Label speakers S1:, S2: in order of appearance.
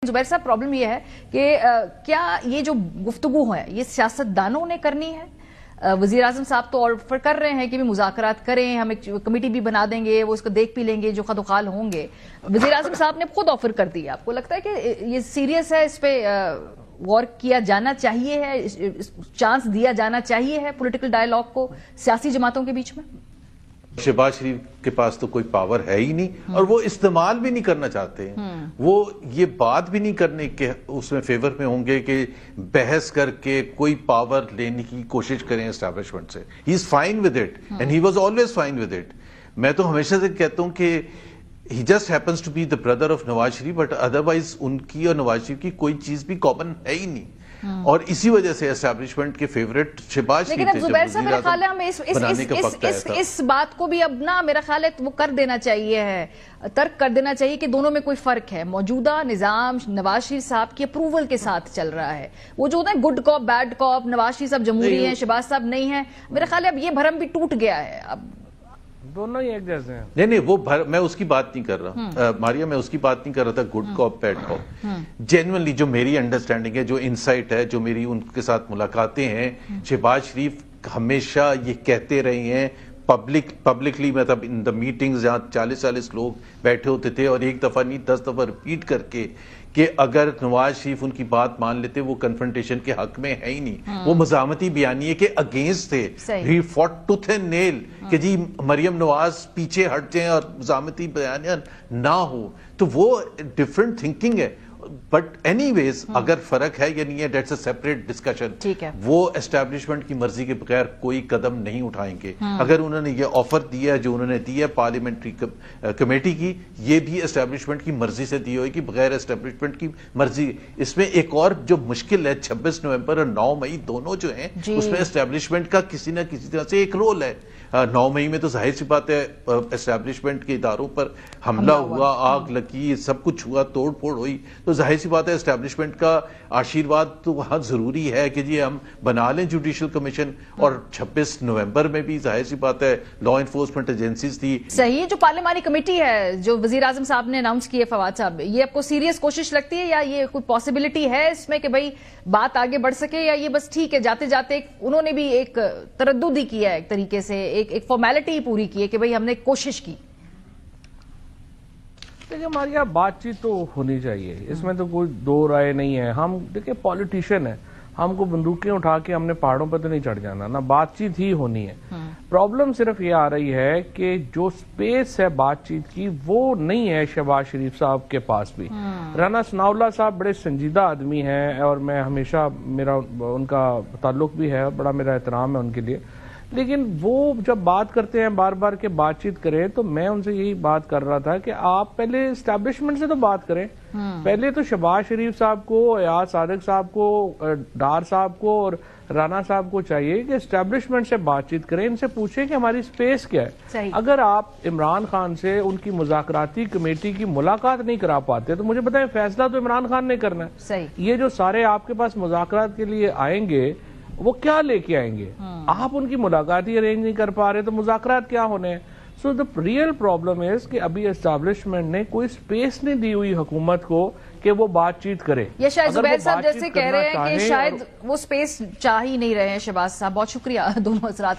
S1: زبیر صاحب پرابلم یہ ہے کہ کیا یہ جو گفتگو ہے یہ سیاستدانوں نے کرنی ہے؟ وزیر اعظم صاحب تو آفر کر رہے ہیں کہ بھی مذاکرات کریں، ہم ایک کمیٹی بھی بنا دیں گے، وہ اس کو دیکھ بھی لیں گے جو خد و خال ہوں گے. وزیر اعظم صاحب نے خود آفر کر دی. آپ کو لگتا ہے کہ یہ سیریس ہے، اس پہ غور کیا جانا چاہیے ہے، چانس دیا جانا چاہیے ہے پولیٹیکل ڈائیلاگ کو سیاسی جماعتوں کے بیچ میں؟
S2: شہباز شریف کے پاس تو کوئی پاور ہے ہی نہیں اور وہ استعمال بھی نہیں کرنا چاہتے ہیں. وہ یہ بات بھی نہیں کرنے کے اس میں فیور میں ہوں گے کہ بحث کر کے کوئی پاور لینے کی کوشش کریں اسٹیبلشمنٹ سے. He is fine with it and he was always fine with it. میں تو ہمیشہ سے کہتا ہوں کہ he just happens to be the brother of Nawaz Sharif, but otherwise ان کی اور نواز شریف کی کوئی چیز بھی کامن ہے ہی نہیں. اور اسی وجہ سے اسٹیبلشمنٹ کے فیوریٹ شہباز شریف تھے.
S1: لیکن زبیر صاحب میرا خیال ہے ہمیں اس بات کو بھی اب نا میرا خیال ہے وہ کر دینا چاہیے ہے، ترک کر دینا چاہیے کہ دونوں میں کوئی فرق ہے. موجودہ نظام نواز شریف صاحب کی اپروول کے ساتھ چل رہا ہے. وہ جو ہوتا ہے گڈ کاپ بیڈ کاپ، نواز شریف صاحب جمہوری ہیں، شہباز صاحب نہیں ہیں. میرا خیال ہے اب یہ بھرم بھی ٹوٹ گیا ہے. اب
S3: دونوں ہی ایک جیسے ہیں.
S2: نہیں وہ میں اس کی بات نہیں کر رہا ماریا، میں اس کی بات نہیں کر رہا تھا گڈ کاپ بیڈ کاپ. جینوئنلی جو میری انڈرسٹینڈنگ ہے، جو انسائٹ ہے، جو میری ان کے ساتھ ملاقاتیں ہیں، شہباز شریف ہمیشہ یہ کہتے رہے ہیں پبلکلی، مطلب ان دا میٹنگز جہاں 40 لوگ بیٹھے ہوتے تھے، اور ایک دفعہ نہیں 10 دفعہ ریپیٹ کر کے کہ اگر نواز شریف ان کی بات مان لیتے وہ کنفرنٹیشن کے حق میں ہے ہی نہیں. وہ مزاحمتی بیانیے کے اگینسٹ تھے. ہی فاٹ ٹوتھ اینڈ نیل کہ جی مریم نواز پیچھے ہٹ جائیں اور مزاحمتی بیانیہ نہ ہو. تو وہ ڈفرنٹ تھنکنگ ہے. بٹ اینی ویز اگر فرق ہے یا نہیں ہے، دیٹس اے سیپریٹ ڈسکشن. وہ اسٹیبلشمنٹ کی مرضی کے بغیر کوئی قدم نہیں اٹھائیں گے. اگر انہوں نے یہ آفر دیا جو انہوں نے دیا پارلیمنٹری کمیٹی کی، یہ بھی اسٹیبلشمنٹ کی مرضی سے دی ہوئی کہ بغیر اسٹیبلشمنٹ کی مرضی. اس میں ایک اور جو مشکل ہے، 26 نومبر اور 9 مئی دونوں جو ہیں اس میں اسٹیبلشمنٹ کا کسی نہ کسی طرح سے ایک رول ہے. 9 مئی میں تو ظاہر سی بات ہے اسٹیبلشمنٹ کے اداروں پر حملہ ہوا، آگ لگی، سب کچھ ہوا، توڑ پھوڑ ہوئی. تو ظاہر سی بات ہے اسٹیبلشمنٹ کا آشیرواد تو وہاں ضروری ہے کہ جی ہم بنا لیں جوڈیشل کمیشن. اور 26 نومبر میں بھی ظاہر سی بات ہے لا انفورسمنٹ ایجنسیز تھی.
S1: صحیح. جو پارلیمانی کمیٹی ہے جو وزیر اعظم صاحب نے اناؤنس کی ہے، فواد صاحب، یہ آپ کو سیریس کوشش لگتی ہے یا یہ کوئی پاسبلٹی ہے اس میں کہ بھئی بات آگے بڑھ سکے، یا یہ بس ٹھیک ہے جاتے جاتے انہوں نے بھی ایک تردد ہی کیا ہے، ایک طریقے سے ایک فارمیلٹی پوری کی ہے کہ بھئی ہم نے کوشش کی؟
S3: دیکھیں ہماری یہاں بات چیت تو ہونی چاہیے، اس میں تو کوئی دو رائے نہیں ہے. ہم دیکھیں پولیٹیشین ہیں، ہم کو بندوقیں اٹھا کے ہم نے پہاڑوں پہ تو نہیں چڑھ جانا نا. بات چیت ہی ہونی ہے. پرابلم صرف یہ آ رہی ہے کہ جو سپیس ہے بات چیت کی وہ نہیں ہے شہباز شریف صاحب کے پاس بھی. رانا ثناء اللہ صاحب بڑے سنجیدہ آدمی ہیں اور میں ہمیشہ میرا ان کا تعلق بھی ہے، بڑا میرا احترام ہے ان کے لیے. لیکن وہ جب بات کرتے ہیں بار بار کہ بات چیت کریں، تو میں ان سے یہی بات کر رہا تھا کہ آپ پہلے اسٹیبلشمنٹ سے تو بات کریں. پہلے تو شہباز شریف صاحب کو، ایاز صادق صاحب کو، ڈار صاحب کو اور رانا صاحب کو چاہیے کہ اسٹیبلشمنٹ سے بات چیت کریں، ان سے پوچھیں کہ ہماری سپیس کیا ہے. اگر آپ عمران خان سے ان کی مذاکراتی کمیٹی کی ملاقات نہیں کرا پاتے تو مجھے بتائیں فیصلہ تو عمران خان نے کرنا ہے. یہ جو سارے آپ کے پاس مذاکرات کے لیے آئیں گے وہ کیا لے کے آئیں گے؟ آپ ان کی ملاقات ہی ارینج نہیں کر پا رہے تو مذاکرات کیا ہونے ہیں؟ سو دا ریئل پرابلم از کہ ابھی اسٹیبلشمنٹ نے کوئی سپیس نہیں دی ہوئی حکومت کو کہ وہ بات چیت کرے.
S1: یہ شاید زبیر صاحب جیسے کہہ رہے ہیں کہ شاید وہ سپیس چاہ ہی نہیں رہے ہیں شہباز صاحب. بہت شکریہ دونوں حضرات.